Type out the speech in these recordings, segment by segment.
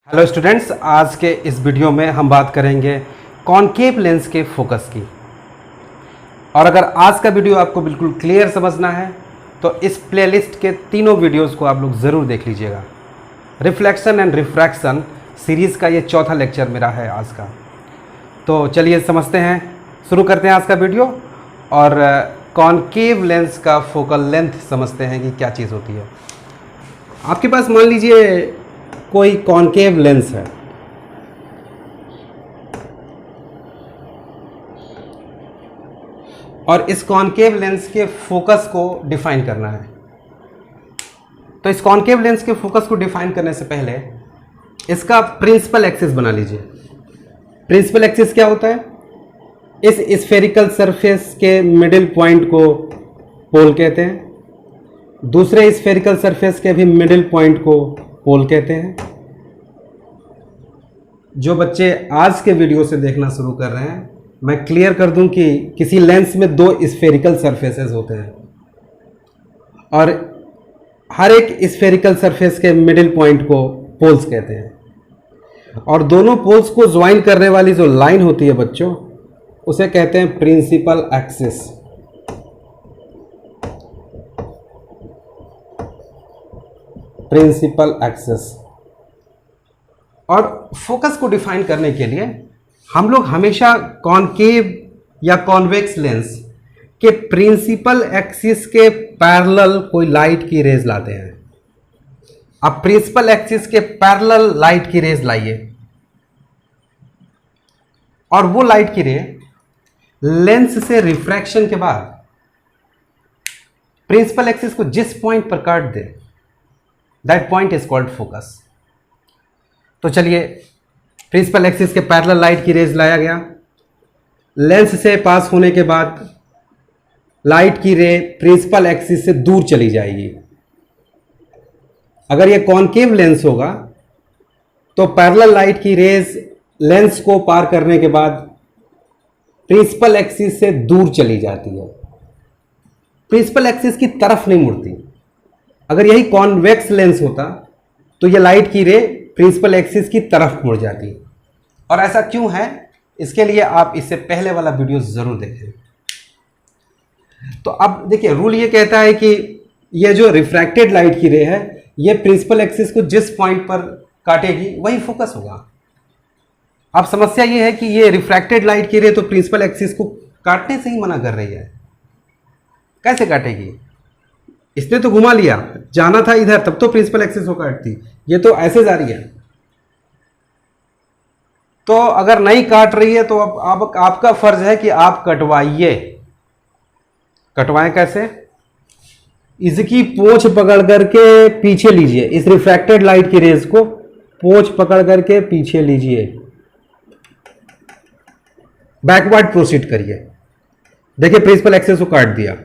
Hello students, आज के इस वीडियो में हम बात करेंगे कॉनकेव लेंस के फोकस की। और अगर आज का वीडियो आपको बिल्कुल क्लियर समझना है तो इस प्लेलिस्ट के तीनों वीडियोस को आप लोग ज़रूर देख लीजिएगा। रिफ्लेक्शन एंड रिफ्रैक्शन सीरीज़ का ये चौथा लेक्चर मेरा है आज का। तो चलिए समझते हैं, शुरू करते हैं आज का वीडियो और कॉनकेव लेंस का फोकल लेंथ समझते हैं कि क्या चीज़ होती है। आपके पास मान लीजिए कोई कॉनकेव लेंस है और इस कॉनकेव लेंस के फोकस को डिफाइन करना है। तो इस कॉनकेव लेंस के फोकस को डिफाइन करने से पहले इसका प्रिंसिपल एक्सिस बना लीजिए। प्रिंसिपल एक्सिस क्या होता है? इस स्फेरिकल सरफेस के मिडिल पॉइंट को पोल कहते हैं, दूसरे स्फेरिकल सरफेस के भी मिडिल पॉइंट को पोल कहते हैं। जो बच्चे आज के वीडियो से देखना शुरू कर रहे हैं, मैं क्लियर कर दूं कि किसी लेंस में दो स्फेरिकल सरफेसेस होते हैं और हर एक स्फेरिकल सरफेस के मिडिल पॉइंट को पोल्स कहते हैं। और दोनों पोल्स को ज्वाइन करने वाली जो लाइन होती है बच्चों, उसे कहते हैं प्रिंसिपल एक्सिस। Principal axis. और फोकस को डिफाइन करने के लिए हम लोग हमेशा कॉनकेव या कॉन्वेक्स लेंस के प्रिंसिपल एक्सिस के पैरेलल कोई लाइट की रेज लाते हैं। अब प्रिंसिपल एक्सिस के पैरेलल लाइट की रेज लाइए और वो लाइट की रे लेंस से रिफ्रैक्शन के बाद प्रिंसिपल एक्सिस को जिस पॉइंट पर काट दे, that point is called focus. तो चलिए, प्रिंसिपल एक्सिस के पैरेलल लाइट की रेज लाया गया, लेंस से पास होने के बाद लाइट की रे प्रिंसिपल एक्सिस से दूर चली जाएगी। अगर ये कॉनकेव लेंस होगा तो पैरेलल लाइट की रेज लेंस को पार करने के बाद प्रिंसिपल एक्सिस से दूर चली जाती है, प्रिंसिपल एक्सिस की तरफ नहीं मुड़ती। अगर यही कॉन्वेक्स लेंस होता तो ये लाइट की रे प्रिंसिपल एक्सिस की तरफ मुड़ जाती। और ऐसा क्यों है, इसके लिए आप इससे पहले वाला वीडियो जरूर देखें। तो अब देखिए, रूल ये कहता है कि ये जो रिफ्रैक्टेड लाइट की रे है, ये प्रिंसिपल एक्सिस को जिस पॉइंट पर काटेगी वही फोकस होगा। अब समस्या ये है कि ये रिफ्रैक्टेड लाइट की रे तो प्रिंसिपल एक्सिस को काटने से ही मना कर रही है। कैसे काटेगी? इसने तो घुमा लिया, जाना था इधर, तब तो प्रिंसिपल एक्सिस को काटती, ये तो ऐसे जा रही है। तो अगर नहीं काट रही है तो अब आपका फर्ज है कि आप कटवाइए। कटवाएं कैसे? इसकी पोंछ पकड़ करके पीछे लीजिए, इस रिफ्रैक्टेड लाइट की रेज को पोंछ पकड़ करके पीछे लीजिए, बैकवर्ड प्रोसीड करिए। देखिए, प्रिंसिपल एक्सिस को काट दिया,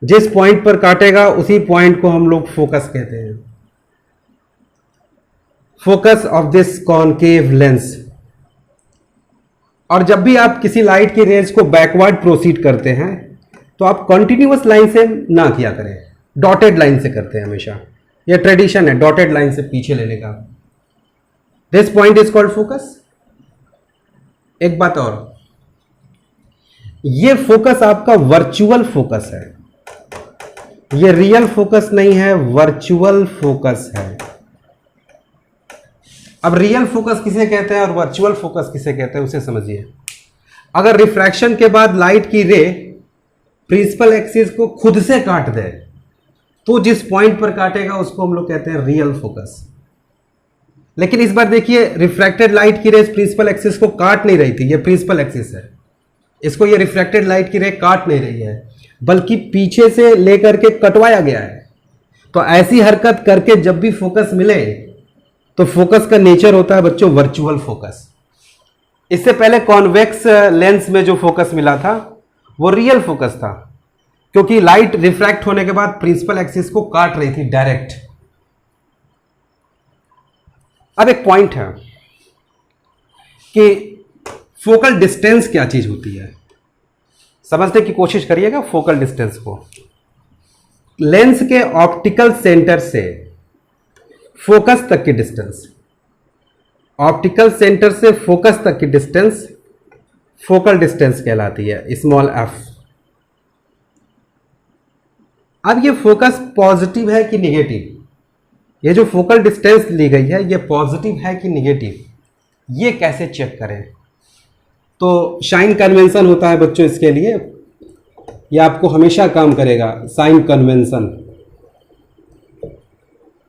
जिस पॉइंट पर काटेगा उसी पॉइंट को हम लोग फोकस कहते हैं। Focus of this concave lens. और जब भी आप किसी लाइट की रेज को बैकवर्ड प्रोसीड करते हैं तो आप कंटिन्यूअस लाइन से ना किया करें, डॉटेड लाइन से करते हैं हमेशा। यह ट्रेडिशन है डॉटेड लाइन से पीछे लेने का। This point is called focus. एक बात और, यह फोकस आपका वर्चुअल फोकस है, ये रियल फोकस नहीं है, वर्चुअल फोकस है। अब रियल फोकस किसे कहते हैं और वर्चुअल फोकस किसे कहते हैं उसे समझिए। अगर रिफ्रैक्शन के बाद लाइट की रे प्रिंसिपल एक्सिस को खुद से काट दे तो जिस पॉइंट पर काटेगा उसको हम लोग कहते हैं रियल फोकस। लेकिन इस बार देखिए, रिफ्रैक्टेड लाइट की रे प्रिंसिपल एक्सिस को काट नहीं रही थी, ये प्रिंसिपल एक्सिस है, इसको ये रिफ्रैक्टेड लाइट की रे काट नहीं रही है, बल्कि पीछे से लेकर के कटवाया गया है। तो ऐसी हरकत करके जब भी फोकस मिले तो फोकस का नेचर होता है बच्चों वर्चुअल फोकस। इससे पहले कॉन्वेक्स लेंस में जो फोकस मिला था वो रियल फोकस था, क्योंकि लाइट रिफ्रैक्ट होने के बाद प्रिंसिपल एक्सिस को काट रही थी डायरेक्ट। अब एक पॉइंट है कि फोकल डिस्टेंस क्या चीज होती है, समझने की कोशिश करिएगा फोकल डिस्टेंस को। लेंस के ऑप्टिकल सेंटर से फोकस तक की डिस्टेंस, ऑप्टिकल सेंटर से फोकस तक की डिस्टेंस फोकल डिस्टेंस कहलाती है, स्मॉल एफ। अब ये फोकस पॉजिटिव है कि निगेटिव, ये जो फोकल डिस्टेंस ली गई है ये पॉजिटिव है कि निगेटिव, ये कैसे चेक करें? तो साइन कन्वेंशन होता है बच्चों इसके लिए, ये आपको हमेशा काम करेगा, साइन कन्वेंशन।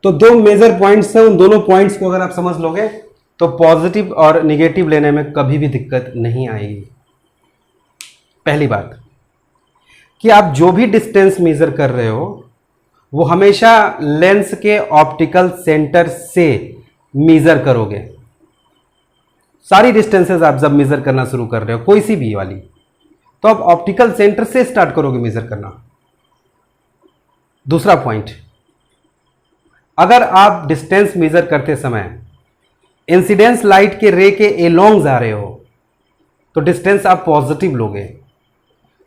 तो दो मेजर पॉइंट्स हैं, उन दोनों पॉइंट्स को अगर आप समझ लोगे तो पॉजिटिव और निगेटिव लेने में कभी भी दिक्कत नहीं आएगी। पहली बात कि आप जो भी डिस्टेंस मेजर कर रहे हो वो हमेशा लेंस के ऑप्टिकल सेंटर से मेजर करोगे। सारी डिस्टेंसेस आप जब मेजर करना शुरू कर रहे हो, कोई सी भी वाली, तो आप ऑप्टिकल सेंटर से स्टार्ट करोगे मेजर करना। दूसरा पॉइंट, अगर आप डिस्टेंस मेजर करते समय इंसिडेंस लाइट के रे के एलोंग जा रहे हो तो डिस्टेंस आप पॉजिटिव लोगे,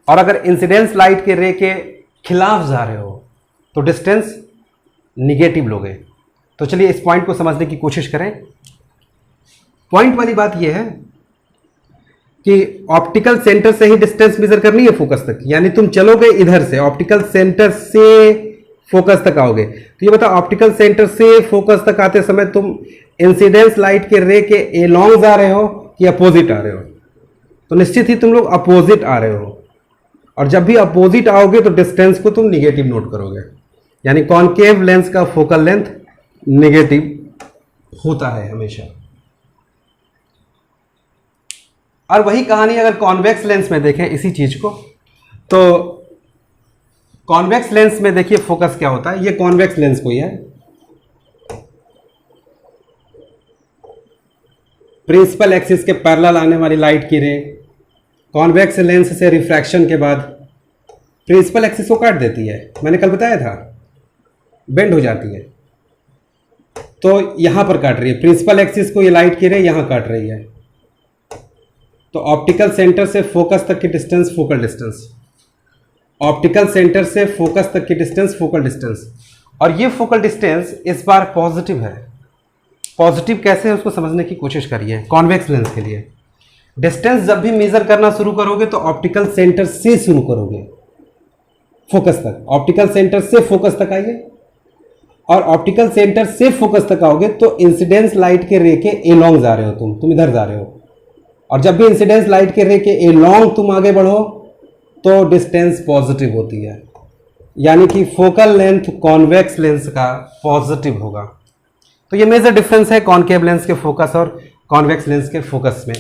और अगर इंसिडेंस लाइट के रे के खिलाफ जा रहे हो तो डिस्टेंस निगेटिव लोगे। तो चलिए इस पॉइंट को समझने की कोशिश करें। पॉइंट वाली बात यह है कि ऑप्टिकल सेंटर से ही डिस्टेंस मेजर करनी है फोकस तक, यानी तुम चलोगे इधर से ऑप्टिकल सेंटर से फोकस तक आओगे। तो ये बताओ, ऑप्टिकल सेंटर से फोकस तक आते समय तुम इंसिडेंस लाइट के रे के एलोंग जा रहे हो कि अपोजिट आ रहे हो? तो निश्चित ही तुम लोग अपोजिट आ रहे हो, और जब भी अपोजिट आओगे तो डिस्टेंस को तुम निगेटिव नोट करोगे, यानी कॉनकेव लेंस का फोकल लेंथ निगेटिव होता है हमेशा। और वही कहानी अगर कॉन्वेक्स लेंस में देखें इसी चीज को, तो कॉन्वेक्स लेंस में देखिए फोकस क्या होता है। ये कॉन्वेक्स लेंस कोई है, प्रिंसिपल एक्सिस के पैरेलल आने वाली लाइट की रे कॉन्वेक्स लेंस से रिफ्रैक्शन के बाद प्रिंसिपल एक्सिस को काट देती है। मैंने कल बताया था, बेंड हो जाती है। तो यहां पर काट रही है प्रिंसिपल एक्सिस को, ये लाइट की रे यहां काट रही है। तो ऑप्टिकल सेंटर से फोकस तक की distance focal distance, optical centre से फोकस तक की डिस्टेंस फोकल डिस्टेंस, और ये फोकल डिस्टेंस इस बार पॉजिटिव है। पॉजिटिव कैसे है उसको समझने की कोशिश करिए। कॉन्वेक्स लेंस के लिए डिस्टेंस जब भी मेजर करना शुरू करोगे तो ऑप्टिकल सेंटर से शुरू करोगे फोकस तक, ऑप्टिकल सेंटर से फोकस तक आइए, और ऑप्टिकल सेंटर से फोकस तक आओगे तो इंसिडेंस लाइट के रे के एलोंग जा रहे हो, तुम इधर जा रहे हो, और जब भी इंसिडेंस लाइट के रे के एलोंग तुम आगे बढ़ो तो डिस्टेंस पॉजिटिव होती है, यानी कि फोकल लेंथ कॉन्वेक्स लेंस का पॉजिटिव होगा। तो ये मेजर डिफरेंस है कॉनकेव लेंस के फोकस और कॉन्वेक्स लेंस के फोकस में।